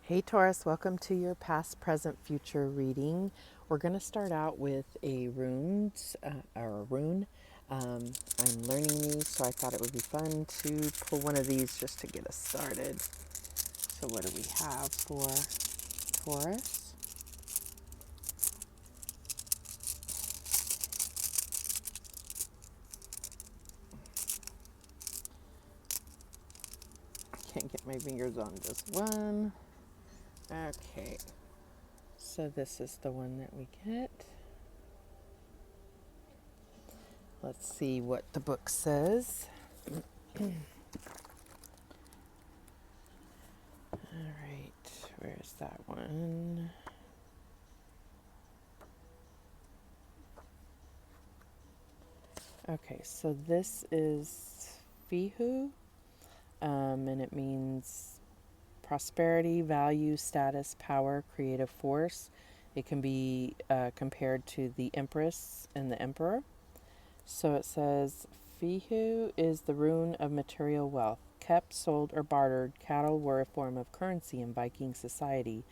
Hey Taurus, welcome to your past, present, future reading. We're going to start out with a rune. I'm learning these, so I thought it would be fun to pull one of these just to get us started. So what do we have for Taurus? I can't get my fingers on just one. Okay, so this is the one that we get. Let's see what the book says. All right, where's that one? Okay, so this is Fihu, and it means prosperity, value, status, power, creative force. It can be compared to the Empress and the Emperor. So it says, Fihu is the rune of material wealth. Kept, sold, or bartered, cattle were a form of currency in Viking society.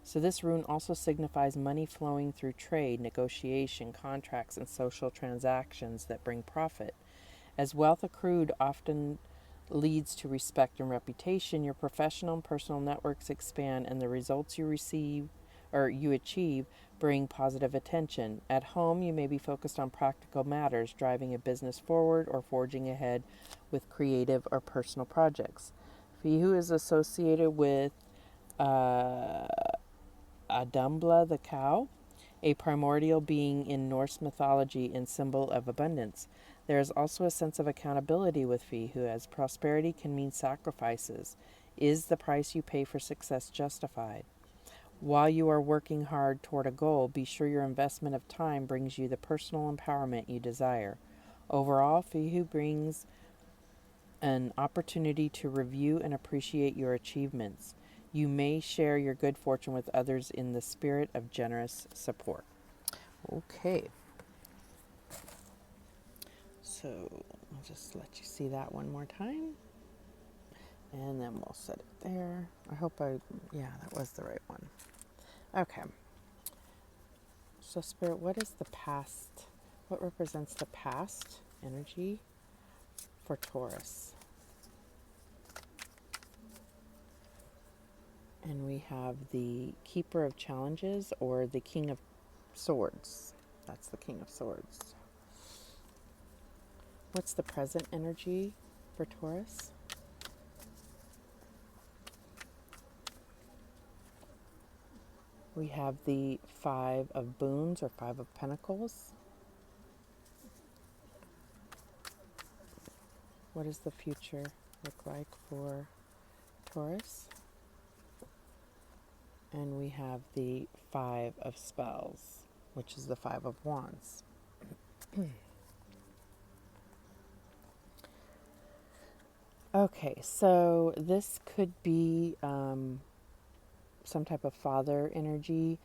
So this rune also signifies money flowing through trade, negotiation, contracts, and social transactions that bring profit. As wealth accrued often leads to respect and reputation, your professional and personal networks expand and the results you achieve bring positive attention. At home, you may be focused on practical matters, driving a business forward or forging ahead with creative or personal projects. Fihu is associated with uh, Adumbla the cow, a primordial being in Norse mythology and symbol of abundance. There is also a sense of accountability with Fihu, as prosperity can mean sacrifices. Is the price you pay for success justified? While you are working hard toward a goal, be sure your investment of time brings you the personal empowerment you desire. Overall, Fihu brings an opportunity to review and appreciate your achievements. You may share your good fortune with others in the spirit of generous support. Okay, so I'll just let you see that one more time, and then we'll set it there. Yeah, that was the right one. Okay, so Spirit, what is the past? What represents the past energy for Taurus? And we have the Keeper of Challenges or the King of Swords. That's the King of Swords. What's the present energy for Taurus? We have the Five of Boons or Five of Pentacles. What does the future look like for Taurus? And we have the Five of Spells, which is the Five of Wands. Okay, so this could be some type of father energy,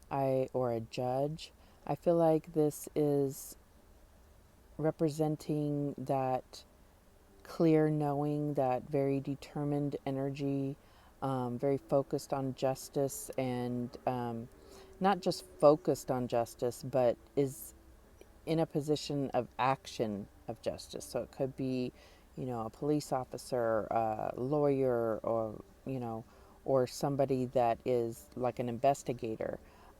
or a judge. I feel like this is representing that clear knowing, that very determined energy, very focused on justice, and not just focused on justice, but is in a position of action of justice. So it could be, a police officer, a lawyer, or somebody that is like an investigator.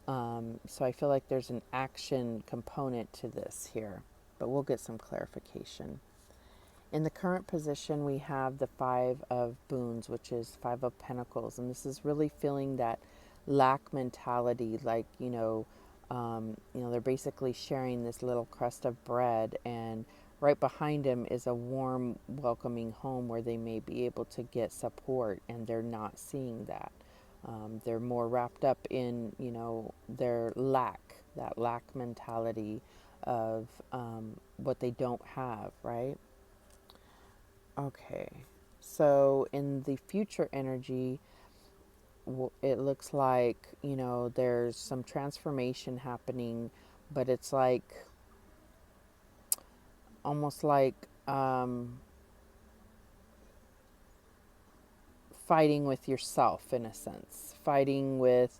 So I feel like there's an action component to this here, but we'll get some clarification. In the current position, we have the Five of Boons, which is Five of Pentacles, and this is really feeling that lack mentality, like, they're basically sharing this little crust of bread, and right behind him is a warm, welcoming home where they may be able to get support, and they're not seeing that. They're more wrapped up in, their lack, that lack mentality of what they don't have, right? Okay, so in the future energy, it looks like, there's some transformation happening, but it's like almost like fighting with yourself in a sense, fighting with,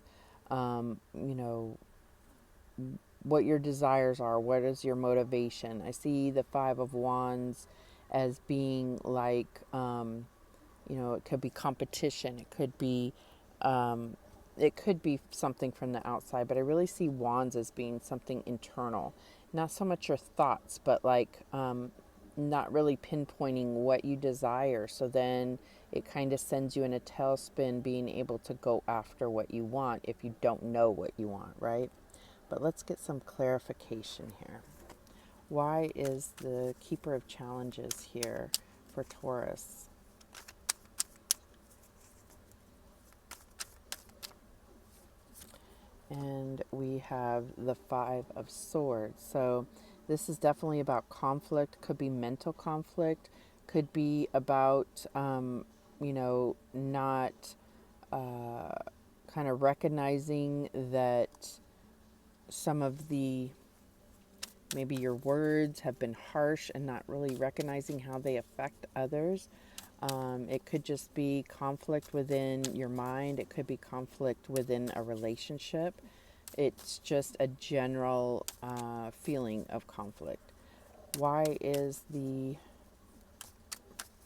you know, what your desires are, what is your motivation. I see the Five of Wands as being like, you know, it could be competition, it could be something from the outside, but I really see wands as being something internal, not so much your thoughts, but like, not really pinpointing what you desire. So then it kind of sends you in a tailspin, being able to go after what you want if you don't know what you want, right? But let's get some clarification here. Why is the Keeper of Challenges here for Taurus? And we have the Five of Swords. So this is definitely about conflict. Could be mental conflict. Could be about, you know, not kind of recognizing that some of the, maybe your words have been harsh and not really recognizing how they affect others. It could just be conflict within your mind. It could be conflict within a relationship. It's just a general feeling of conflict. Why is the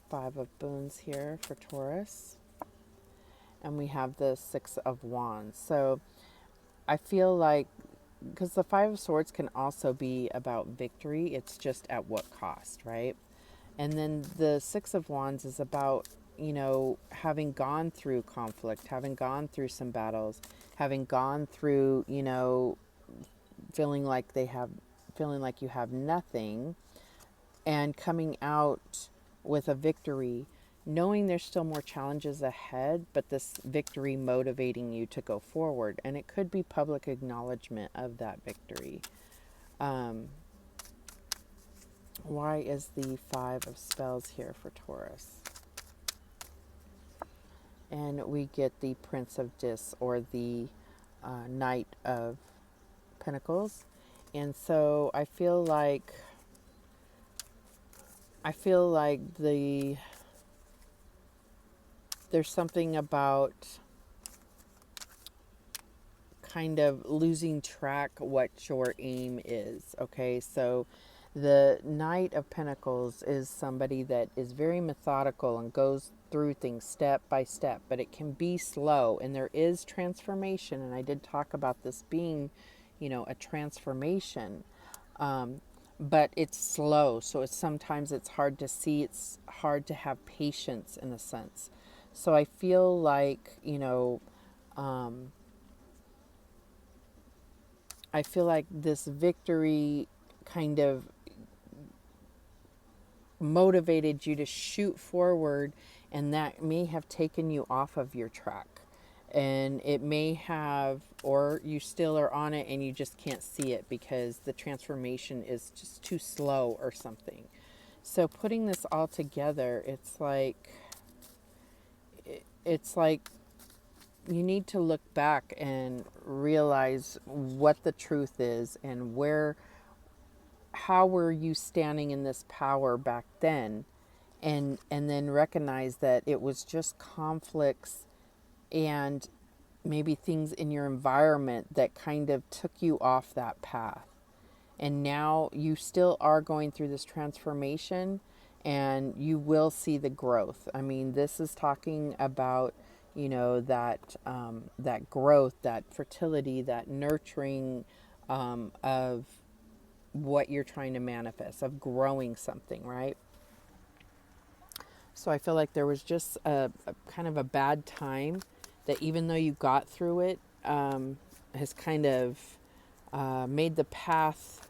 Five of Boons here for Taurus? And we have the Six of Wands. So I feel like, because the Five of Swords can also be about victory, it's just at what cost, right? And then the Six of Wands is about, you know, having gone through conflict, having gone through some battles, having gone through, you know, feeling like you have nothing, and coming out with a victory, knowing there's still more challenges ahead, but this victory motivating you to go forward. And it could be public acknowledgement of that victory. Why is the Five of Spells here for Taurus? And we get the Prince of Dis, or the Knight of Pentacles. And so I feel like there's something about kind of losing track what your aim is. Okay, so the Knight of Pentacles is somebody that is very methodical and goes through things step by step, but it can be slow, and there is transformation. And I did talk about this being, you know, a transformation, but it's slow. So sometimes it's hard to see. It's hard to have patience in a sense. So I feel like, you know, I feel like this victory kind of motivated you to shoot forward, and that may have taken you off of your track. And it may have, or you still are on it and you just can't see it because the transformation is just too slow or something. So putting this all together, it's like you need to look back and realize what the truth is, and how were you standing in this power back then, and then recognize that it was just conflicts and maybe things in your environment that kind of took you off that path. And now you still are going through this transformation, and you will see the growth. I mean, this is talking about, you know, that growth, that fertility, that nurturing, of what you're trying to manifest, of growing something, right? So I feel like there was just a kind of a bad time that, even though you got through it, has kind of made the path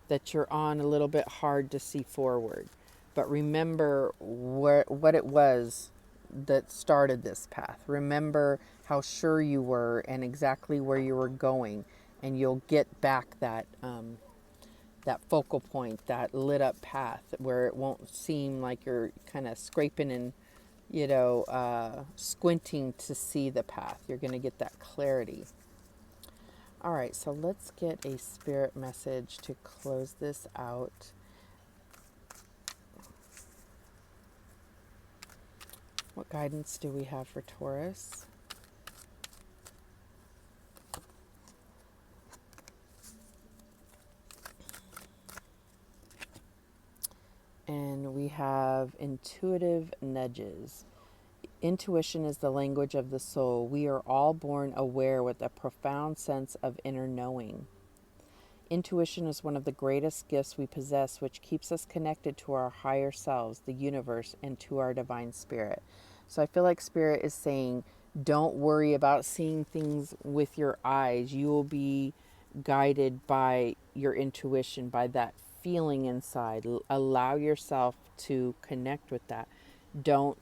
that you're on a little bit hard to see forward. But remember what it was that started this path. Remember how sure you were and exactly where you were going, and you'll get back that focal point, that lit up path, where it won't seem like you're kind of scraping and, you know, squinting to see the path. You're going to get that clarity. All right, so let's get a spirit message to close this out. What guidance do we have for Taurus? And we have intuitive nudges. Intuition is the language of the soul. We are all born aware with a profound sense of inner knowing. Intuition is one of the greatest gifts we possess, which keeps us connected to our higher selves, the universe, and to our divine spirit. So I feel like Spirit is saying, don't worry about seeing things with your eyes. You will be guided by your intuition, by that feeling inside. Allow yourself to connect with that. Don't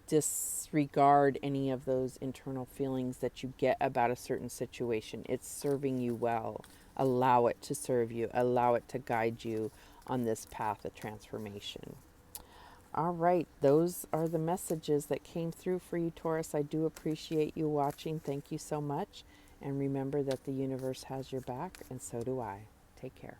disregard any of those internal feelings that you get about a certain situation. It's serving you well. Allow it to serve you. Allow it to guide you on this path of transformation. All right, those are the messages that came through for you, Taurus. I do appreciate you watching. Thank you so much. And remember that the universe has your back, and so do I. Take care.